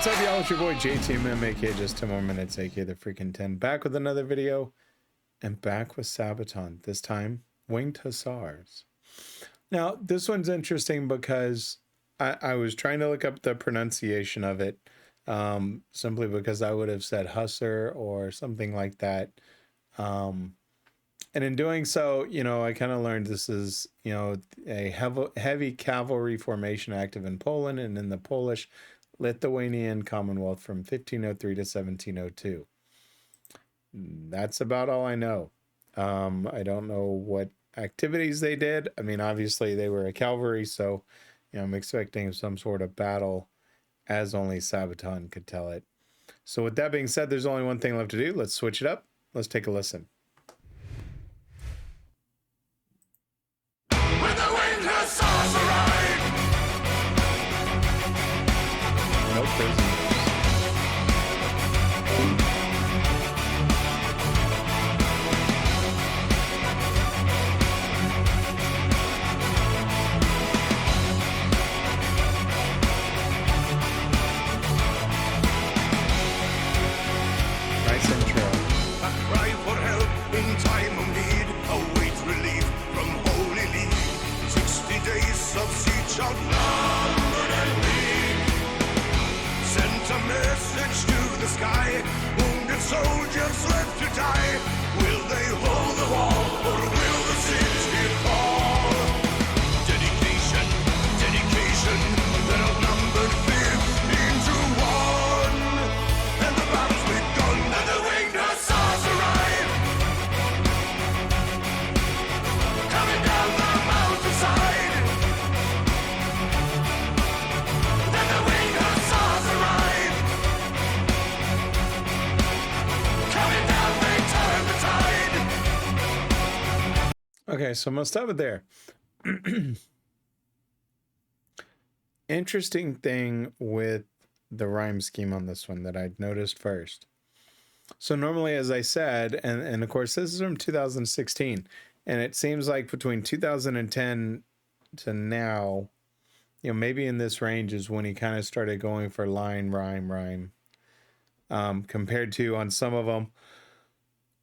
What's up, y'all? It's your boy JTMM, aka JustTenMoreMinutes, aka the Freakin 10, back with another video, and back with Sabaton, this time Winged Hussars. Now, this one's interesting because I was trying to look up the pronunciation of it, simply because I would have said Hussar or something like that. And in doing so, you know, I kind of learned this is, you know, a heavy cavalry formation active in Poland and in the Polish Lithuanian Commonwealth from 1503 to 1702. That's about all I know. I don't know what activities they did. I mean, obviously they were a cavalry, so you know, I'm expecting some sort of battle, as only Sabaton could tell it. So with that being said, there's only one thing left to do. Let's switch it up. Let's take a listen. When the Winged Hussars arrive, No prisoners. Nice intro. a cry for help in time of need, await relief from Holy League. 60 days of siege outnumbered and weak. Sent a message to the sky, wounded soldiers left to die. Will they hold the wall, or will the city fall? Dedication, dedication, they're outnumbered 15 to 1. And the battle's begun, and the Winged Hussars arrive. Coming down the mountainside. Then the Winged Hussars arrive. Coming down, they turn the tide. Okay, so I'm gonna stop it there. Interesting thing with the rhyme scheme on this one that I'd noticed first. So normally, as I said, and of course this is from 2016, and it seems like between 2010 to now, you know, maybe in this range is when he kind of started going for line, rhyme, compared to on some of them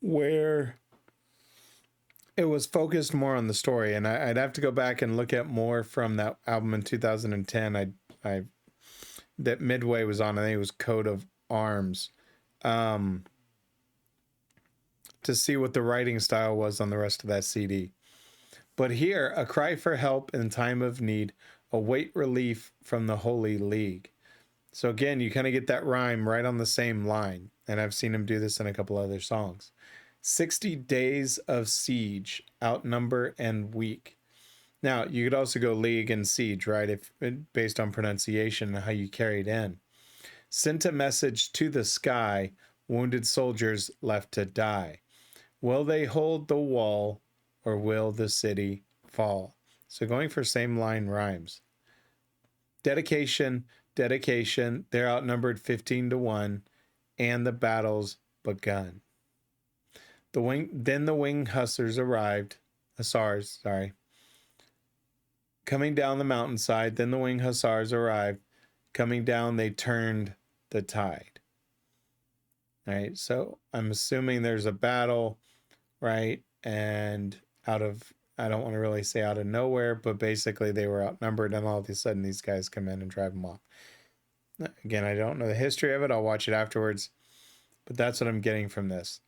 where it was focused more on the story. And I'd have to go back and look at more from that album in 2010. I that Midway was on. I think it was Coat of Arms, to see what the writing style was on the rest of that CD. But here, a cry for help in time of need, await relief from the Holy League. So again, you kind of get that rhyme right on the same line. And I've seen him do this in a couple other songs. 60 days of siege, outnumber and weak. Now, you could also go league and siege, right? If based on pronunciation and how you carry it in. Sent a message to the sky, wounded soldiers left to die. Will they hold the wall, or will the city fall? So going for same line rhymes. Dedication, dedication, they're outnumbered 15 to 1, and the battle's begun. Then the Winged Hussars arrived. Hussars, sorry. Coming down the mountainside, then the Winged Hussars arrived. Coming down, they turned the tide. All right, so I'm assuming there's a battle, right? And I don't want to really say out of nowhere, but basically they were outnumbered, and all of a sudden these guys come in and drive them off. Again, I don't know the history of it. I'll watch it afterwards, but that's what I'm getting from this.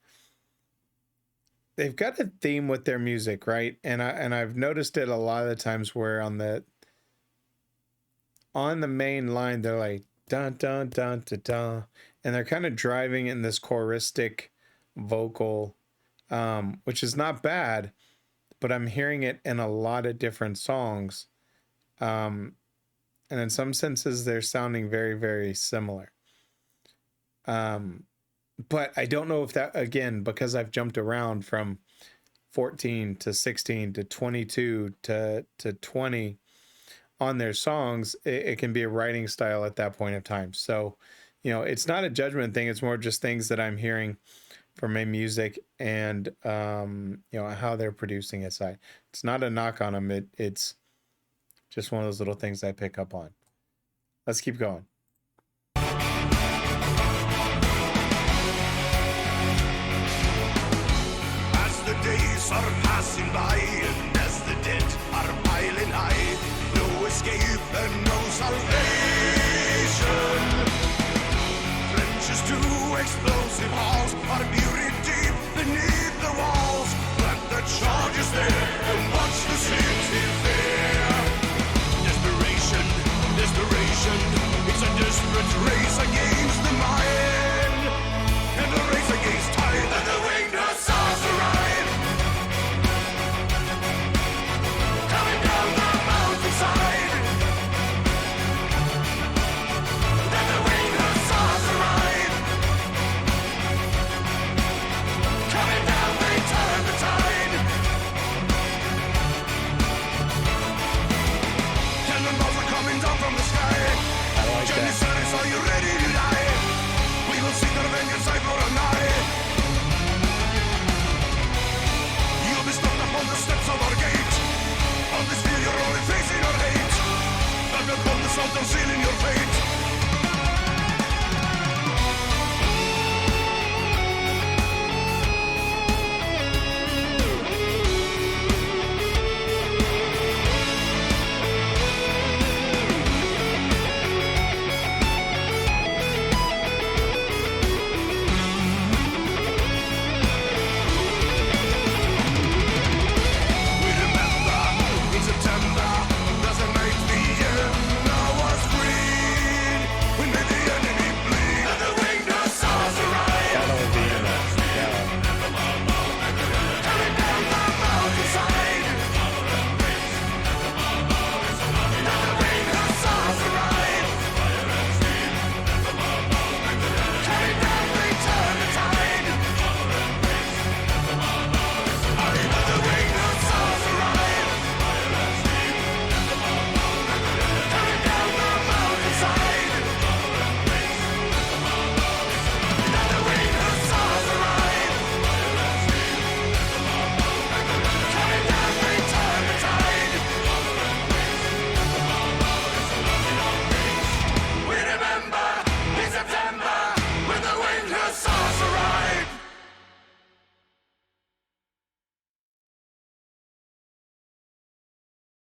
They've got a theme with their music, right? And I've noticed it a lot of the times where on the main line they're like dun dun dun dun dun, and they're kind of driving in this choristic vocal, which is not bad, but I'm hearing it in a lot of different songs, and in some senses they're sounding very, very similar. But I don't know if that, again, because I've jumped around from 14 to 16 to 22 to 20 on their songs, it can be a writing style at that point of time. So, you know, it's not a judgment thing. It's more just things that I'm hearing from my music and, you know, how they're producing it. It's not a knock on them. It's just one of those little things I pick up on. Let's keep going.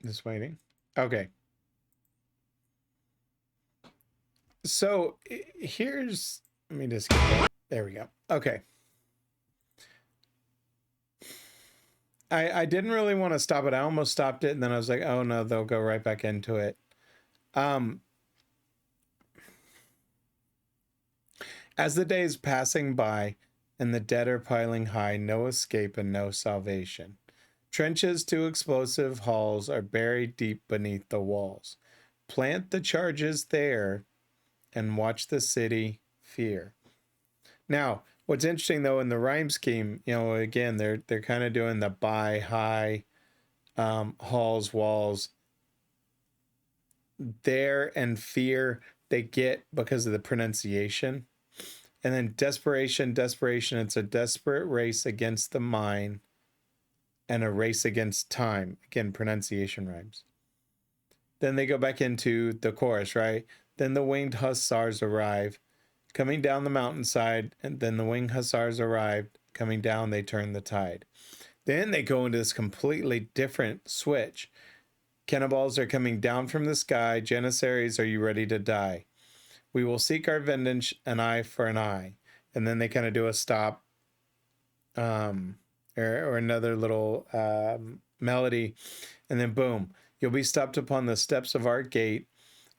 Just waiting. Okay. So here's, let me just get that. There we go. Okay. I didn't really want to stop it. I almost stopped it, and then I was like, oh no, they'll go right back into it. As the days passing by and the dead are piling high, no escape and no salvation. Trenches to explosive halls are buried deep beneath the walls. Plant the charges there and watch the city fear. Now, what's interesting though in the rhyme scheme, you know, again, they're kind of doing the by high, halls, walls. There and fear they get because of the pronunciation. And then desperation, it's a desperate race against the mind and a race against time. Again, pronunciation rhymes. Then they go back into the chorus, right? Then the winged hussars arrive, coming down the mountainside, and then the winged hussars arrived, coming down, they turn the tide. Then they go into this completely different switch. Cannonballs are coming down from the sky. Janissaries, are you ready to die? We will seek our vengeance, an eye for an eye. And then they kind of do a stop, or another little melody. And then boom, you'll be stopped upon the steps of our gate.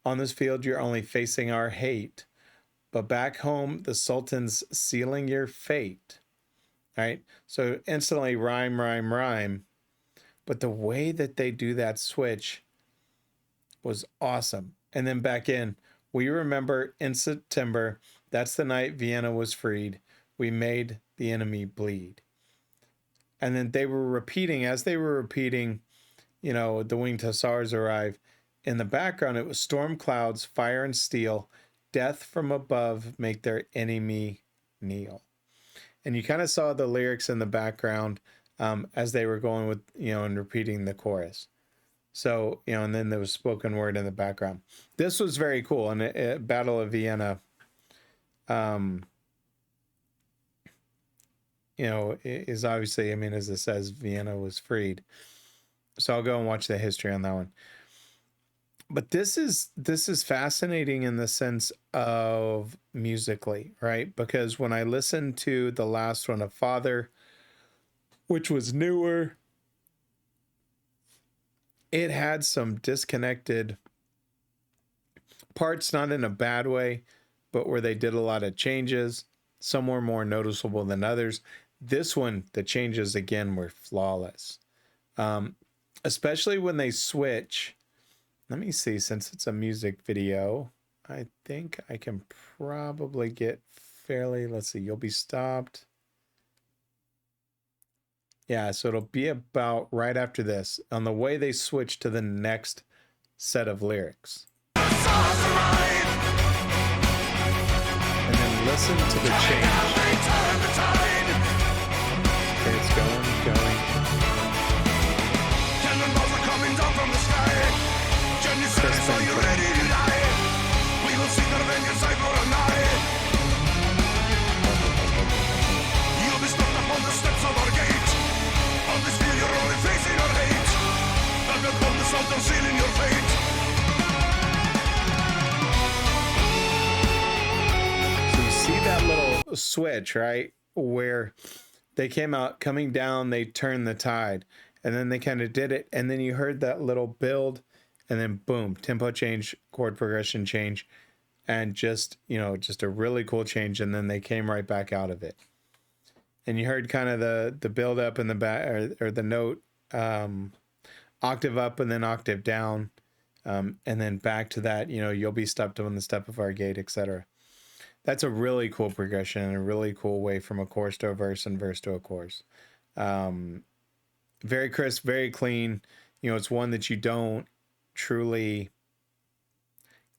On this field, you're only facing our hate. But back home, the Sultan's sealing your fate. Right? So instantly rhyme, rhyme, rhyme. But the way that they do that switch was awesome. And then back in, we remember in September, that's the night Vienna was freed. We made the enemy bleed. And then they were repeating, as they were repeating, you know, the winged hussars arrive. In the background, it was storm clouds, fire and steel, death from above make their enemy kneel. And you kind of saw the lyrics in the background as they were going with, you know, and repeating the chorus. So, you know, and then there was spoken word in the background. This was very cool. And Battle of Vienna, you know, is obviously, I mean, as it says, Vienna was freed. So I'll go and watch the history on that one. But this is fascinating in the sense of musically, right? Because when I listened to the last one of Father, which was newer, it had some disconnected parts, not in a bad way, but where they did a lot of changes. Some were more noticeable than others. This one, the changes again were flawless. Especially when they switch. Let me see, since it's a music video, I think I can probably get fairly, let's see, you'll be stopped. Yeah, so it'll be about right after this, on the way they switch to the next set of lyrics. And then listen to the change. Okay, it's going. Cannonballs are coming down from the sky. Janissaries, are you ready to die? We will seek our vengeance eye for an eye. You'll be stopped upon the steps of our gate. On this field you're only facing our hate. That will come the Sultan sealing your fate. So you see that little switch, right? Where they came out, coming down, they turned the tide. And then they kind of did it. And then you heard that little build. And then boom, tempo change, chord progression change. And just, you know, just a really cool change. And then they came right back out of it. And you heard kind of the build up in the back, or the note, octave up and then octave down. And then back to that, you know, you'll be stopped on the step of our gate, etc. That's a really cool progression and a really cool way from a chorus to a verse and verse to a chorus. Very crisp, very clean. You know, it's one that you don't truly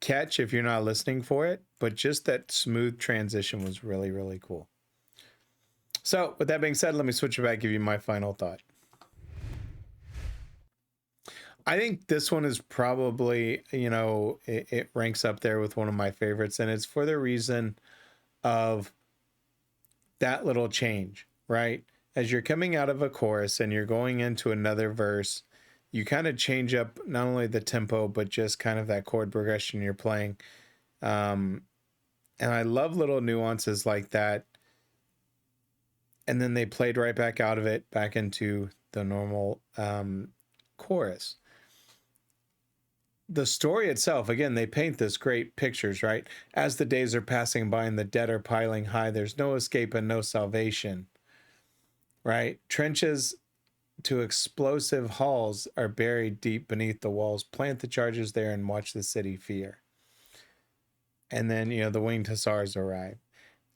catch if you're not listening for it, but just that smooth transition was really, really cool. So with that being said, let me switch it back, give you my final thought. I think this one is probably, you know, it ranks up there with one of my favorites, and it's for the reason of that little change, right? As you're coming out of a chorus and you're going into another verse, you kind of change up not only the tempo, but just kind of that chord progression you're playing. And I love little nuances like that. And then they played right back out of it, back into the normal chorus. The story itself, again, they paint this great pictures, right? As the days are passing by and the dead are piling high, there's no escape and no salvation, right? Trenches to explosive halls are buried deep beneath the walls. Plant the charges there and watch the city fear. And then, the winged hussars arrive.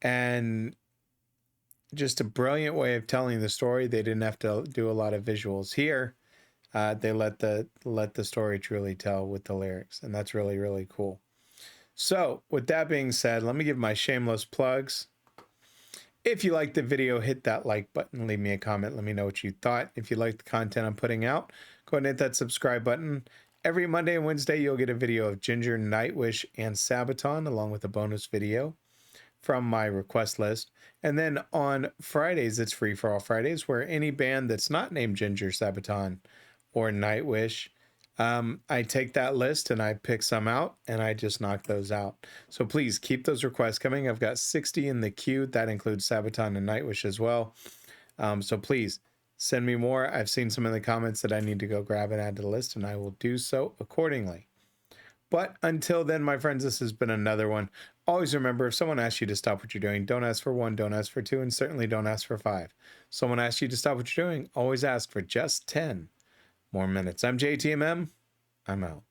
And just a brilliant way of telling the story. They didn't have to do a lot of visuals here. They let the story truly tell with the lyrics, and that's really, really cool. So with that being said, let me give my shameless plugs. If you liked the video, hit that like button, leave me a comment, let me know what you thought. If you like the content I'm putting out, go ahead and hit that subscribe button. Every Monday and Wednesday, you'll get a video of Ginger, Nightwish, and Sabaton, along with a bonus video from my request list. And then on Fridays, it's Free for All Fridays, where any band that's not named Ginger, Sabaton, or Nightwish, I take that list and I pick some out and I just knock those out. So please keep those requests coming. I've got 60 in the queue. That includes Sabaton and Nightwish as well. So please send me more. I've seen some in the comments that I need to go grab and add to the list, and I will do so accordingly. But until then, my friends, this has been another one. Always remember, if someone asks you to stop what you're doing, don't ask for 1, don't ask for 2, and certainly don't ask for 5. Someone asks you to stop what you're doing, always ask for just 10 more minutes. I'm JTMM. I'm out.